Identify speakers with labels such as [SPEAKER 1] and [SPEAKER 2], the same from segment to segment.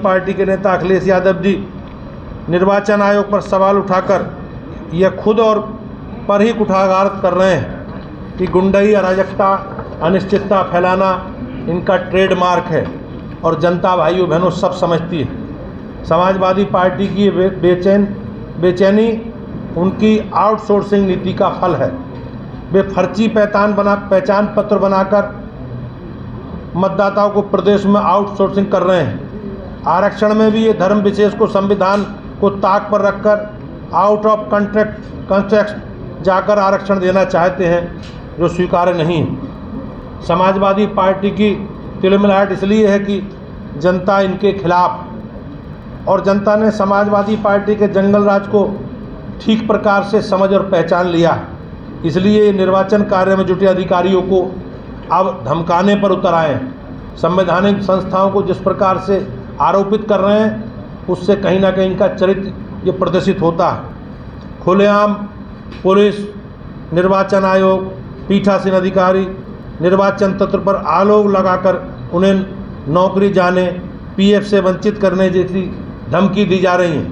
[SPEAKER 1] Party के नेता अखिलेश यादव जी निर्वाचन आयोग पर सवाल उठाकर यह खुद और पर ही कुठाराघात कर रहे हैं कि गुंडई, अराजकता, अनिश्चितता फैलाना इनका ट्रेडमार्क है और जनता भाइयों बहनों सब समझती है। समाजवादी पार्टी की बेचैनी उनकी आउटसोर्सिंग नीति का फल है। वे फर्जी पहचान पत्र बनाकर मतदाताओं को प्रदेश में आउटसोर्सिंग कर रहे हैं। आरक्षण में भी ये धर्म विशेष को संविधान को ताक पर रखकर आउट ऑफ कॉन्टेक्स्ट जाकर आरक्षण देना चाहते हैं, जो स्वीकार्य नहीं है। समाजवादी पार्टी की तिलमिलाहट इसलिए है कि जनता इनके खिलाफ है और जनता ने समाजवादी पार्टी के जंगल राज को ठीक प्रकार से समझ और पहचान लिया है। इसलिए निर्वाचन कार्य में जुटे अधिकारियों को अब धमकाने पर उतर आए हैं। संवैधानिक संस्थाओं को जिस प्रकार से आरोपित कर रहे हैं, उससे कहीं ना कहीं इनका चरित्र ये प्रदर्शित होता है। खुलेआम पुलिस, निर्वाचन आयोग, पीठासीन अधिकारी निर्वाचन तंत्र पर आलोक लगाकर उन्हें नौकरी जाने, पीएफ से वंचित करने जैसी धमकी दी जा रही है।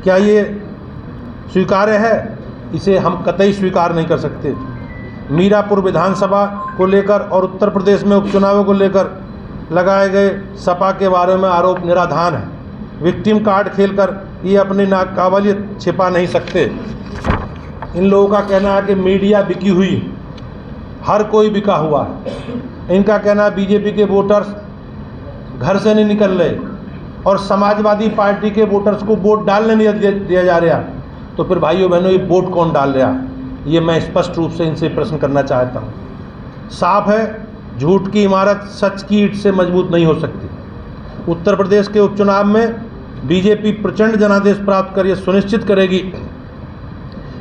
[SPEAKER 1] क्या ये स्वीकार्य है? इसे हम कतई स्वीकार नहीं कर सकते। मीरापुर विधानसभा को लेकर और उत्तर प्रदेश में उपचुनावों को लेकर लगाए गए सपा के बारे में आरोप निराधार है। विक्टिम कार्ड खेलकर ये अपनी नाकाबिलियत छिपा नहीं सकते। इन लोगों का कहना है कि मीडिया बिकी हुई, हर कोई बिका हुआ है। इनका कहना है बीजेपी के वोटर्स घर से नहीं निकल रहे और समाजवादी पार्टी के वोटर्स को वोट डालने नहीं दिया जा रहा। तो फिर भाइयों बहनों, ये वोट कौन डाल रहा है? ये मैं स्पष्ट रूप से इनसे प्रश्न करना चाहता हूँ। साफ है, झूठ की इमारत सच की ईंट से मजबूत नहीं हो सकती। उत्तर प्रदेश के उपचुनाव में बीजेपी प्रचंड जनादेश प्राप्त कर यह सुनिश्चित करेगी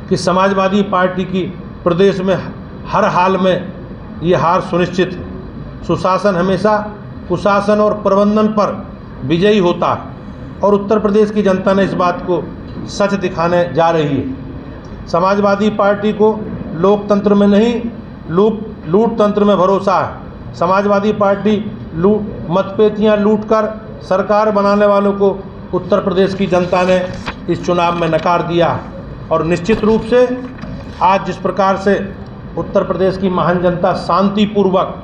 [SPEAKER 1] कि समाजवादी पार्टी की प्रदेश में हर हाल में ये हार सुनिश्चित है। सुशासन हमेशा कुशासन और प्रबंधन पर विजयी होता है और उत्तर प्रदेश की जनता ने इस बात को सच दिखाने जा रही है। समाजवादी पार्टी को लोकतंत्र में नहीं, लूट तंत्र में भरोसा है। समाजवादी पार्टी मतपेटियां लूटकर सरकार बनाने वालों को उत्तर प्रदेश की जनता ने इस चुनाव में नकार दिया और निश्चित रूप से आज जिस प्रकार से उत्तर प्रदेश की महान जनता शांतिपूर्वक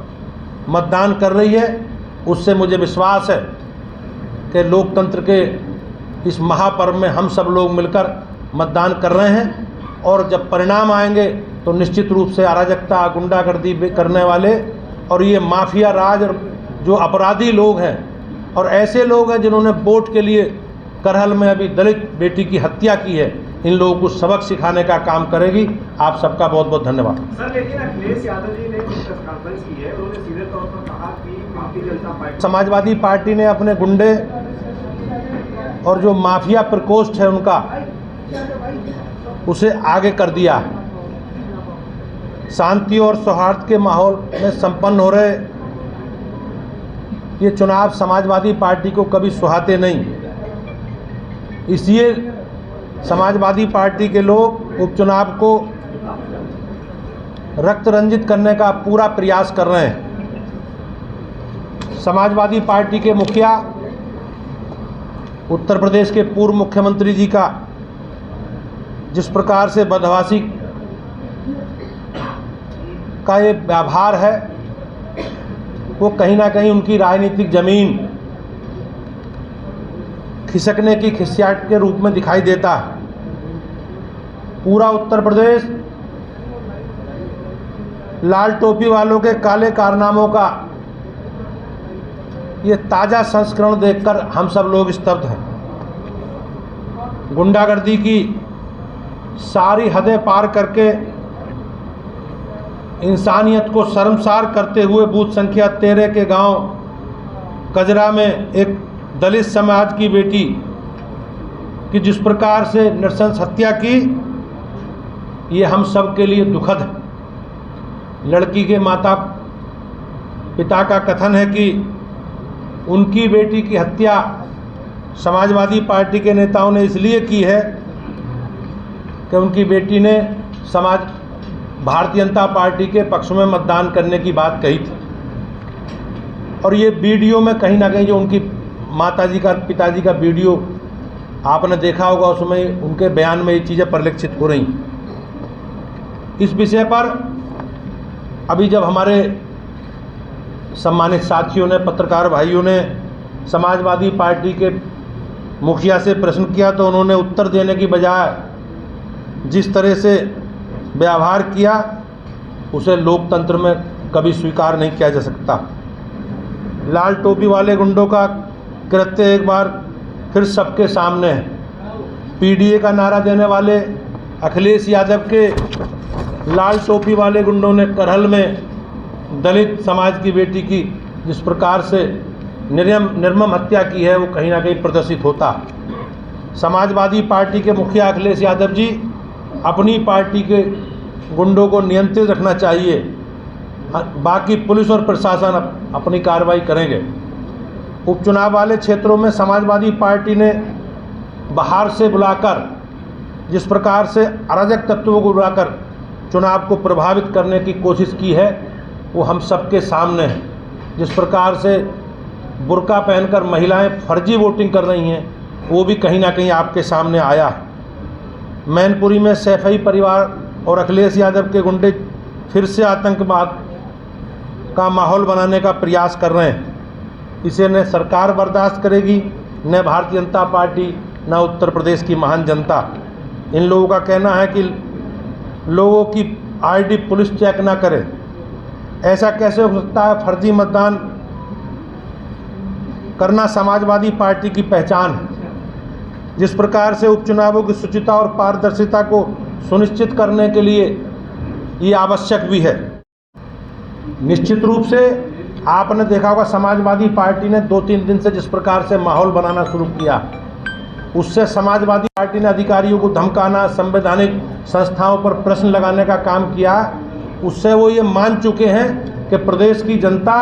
[SPEAKER 1] मतदान कर रही है, उससे मुझे विश्वास है कि लोकतंत्र के इस महापर्व में हम सब लोग मिलकर मतदान कर रहे हैं और जब परिणाम आएंगे तो निश्चित रूप से अराजकता, गुंडागर्दी करने वाले और ये माफिया राज और जो अपराधी लोग हैं और ऐसे लोग हैं जिन्होंने वोट के लिए करहल में अभी दलित बेटी की हत्या की है, इन लोगों को सबक सिखाने का काम करेगी। आप सबका बहुत बहुत धन्यवाद।
[SPEAKER 2] सर, लेकिन अखिलेश यादव जी ने प्रेस कॉन्फ्रेंस की है, उन्होंने सीधे तौर पर कहा कि भारतीय जनता पार्टी
[SPEAKER 1] समाजवादी पार्टी ने अपने गुंडे और जो माफिया प्रकोष्ठ है उनका उसे आगे कर दिया है। शांति और सौहार्द के माहौल में संपन्न हो रहे ये चुनाव समाजवादी पार्टी को कभी सुहाते नहीं। इसलिए समाजवादी पार्टी के लोग उपचुनाव को रक्त रंजित करने का पूरा प्रयास कर रहे हैं। समाजवादी पार्टी के मुखिया उत्तर प्रदेश के पूर्व मुख्यमंत्री जी का जिस प्रकार से बदहवासी का ये व्यवहार है, वो कहीं ना कहीं उनकी राजनीतिक जमीन खिसकने की खिसियाट के रूप में दिखाई देता है। पूरा उत्तर प्रदेश लाल टोपी वालों के काले कारनामों का ये ताज़ा संस्करण देखकर हम सब लोग स्तब्ध हैं। गुंडागर्दी की सारी हदें पार करके इंसानियत को शर्मसार करते हुए बूथ संख्या 13 के गांव कजरा में एक दलित समाज की बेटी की जिस प्रकार से नृशंस हत्या की, ये हम सब के लिए दुखद है। लड़की के माता पिता का कथन है कि उनकी बेटी की हत्या समाजवादी पार्टी के नेताओं ने इसलिए की है कि उनकी बेटी ने भारतीय जनता पार्टी के पक्ष में मतदान करने की बात कही थी और ये वीडियो में कहीं ना कहीं जो उनकी माताजी का पिताजी का वीडियो आपने देखा होगा, उसमें उनके बयान में ये चीज़ें परिलक्षित हो रही। इस विषय पर अभी जब हमारे सम्मानित साथियों ने, पत्रकार भाइयों ने समाजवादी पार्टी के मुखिया से प्रश्न किया तो उन्होंने उत्तर देने की बजाय जिस तरह से व्यवहार किया उसे लोकतंत्र में कभी स्वीकार नहीं किया जा सकता। लाल टोपी वाले गुंडों का कृत्य एक बार फिर सबके सामने है। पीडीए का नारा देने वाले अखिलेश यादव के लाल टोपी वाले गुंडों ने करहल में दलित समाज की बेटी की जिस प्रकार से निर्मम हत्या की है, वो कहीं ना कहीं प्रदर्शित होता। समाजवादी पार्टी के मुखिया अखिलेश यादव जी अपनी पार्टी के गुंडों को नियंत्रित रखना चाहिए, बाकी पुलिस और प्रशासन अपनी कार्रवाई करेंगे। उपचुनाव वाले क्षेत्रों में समाजवादी पार्टी ने बाहर से बुलाकर जिस प्रकार से अराजक तत्वों को बुलाकर चुनाव को प्रभावित करने की कोशिश की है, वो हम सबके सामने है। जिस प्रकार से बुर्का पहनकर महिलाएं फर्जी वोटिंग कर रही हैं, वो भी कहीं ना कहीं आपके सामने आया है। मैनपुरी में सैफई परिवार और अखिलेश यादव के गुंडे फिर से आतंकवाद का माहौल बनाने का प्रयास कर रहे हैं। इसे न सरकार बर्दाश्त करेगी, न भारतीय जनता पार्टी, न उत्तर प्रदेश की महान जनता। इन लोगों का कहना है कि लोगों की आईडी पुलिस चेक ना करे। ऐसा कैसे हो सकता है? फर्जी मतदान करना समाजवादी पार्टी की पहचान है। जिस प्रकार से उपचुनावों की शुचिता और पारदर्शिता को सुनिश्चित करने के लिए ये आवश्यक भी है। निश्चित रूप से आपने देखा होगा समाजवादी पार्टी ने 2-3 दिन से जिस प्रकार से माहौल बनाना शुरू किया, उससे समाजवादी पार्टी ने अधिकारियों को धमकाना, संवैधानिक संस्थाओं पर प्रश्न लगाने का काम किया। उससे वो ये मान चुके हैं कि प्रदेश की जनता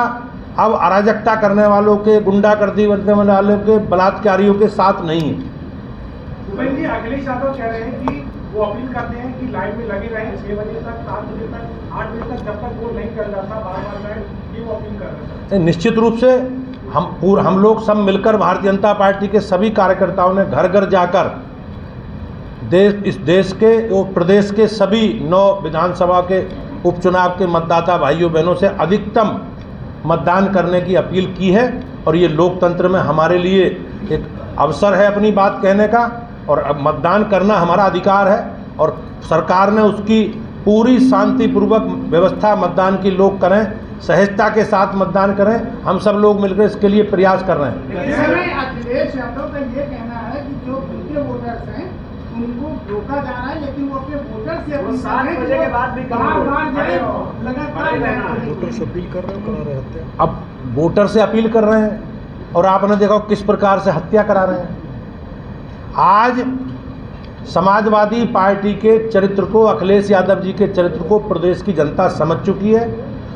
[SPEAKER 1] अब अराजकता करने वालों के, गुंडागर्दी करने वालों के, बलात्कारियों के साथ नहीं है।
[SPEAKER 2] भूपेंद्र जी, अखिलेश यादव कह रहे हैं कि वो अपील करते हैं कि लाइन में लगे रहें 6 बजे तक, 7 बजे तक, 8 बजे तक, जब तक वो नहीं कर जाता बार-बार जाए, ये वो अपील कर रहे हैं।
[SPEAKER 1] निश्चित रूप से हम लोग सब मिलकर भारतीय जनता पार्टी के सभी कार्यकर्ताओं ने घर घर जाकर इस देश के और प्रदेश के सभी 9 विधानसभा के उपचुनाव के मतदाता भाइयों बहनों से अधिकतम मतदान करने की अपील की है। और ये लोकतंत्र में हमारे लिए एक अवसर है अपनी बात कहने का, और अब मतदान करना हमारा अधिकार है। और सरकार ने उसकी पूरी शांतिपूर्वक व्यवस्था मतदान की लोग करें, सहजता के साथ मतदान करें। हम सब लोग मिलकर इसके लिए प्रयास कर रहे हैं।
[SPEAKER 3] इस समय अखिलेश यादव का ये कहना है कि जो उनके वोटर्स हैं उनको रोका जा रहा है, लेकिन वो अपने वोटर से
[SPEAKER 2] वो 7 बजे के बाद भी
[SPEAKER 3] बार-बार जाए, लगातार
[SPEAKER 1] वोटर से अपील कर रहे हैं, अब वोटर से अपील कर रहे हैं और आपने देखा किस प्रकार से हत्या करा रहे हैं। आज समाजवादी पार्टी के चरित्र को, अखिलेश यादव जी के चरित्र को प्रदेश की जनता समझ चुकी है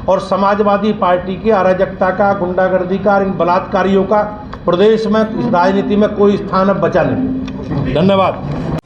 [SPEAKER 1] और समाजवादी पार्टी के अराजकता का, गुंडागर्दी का, इन बलात्कारियों का प्रदेश में इस राजनीति में कोई स्थान अब बचा नहीं। धन्यवाद।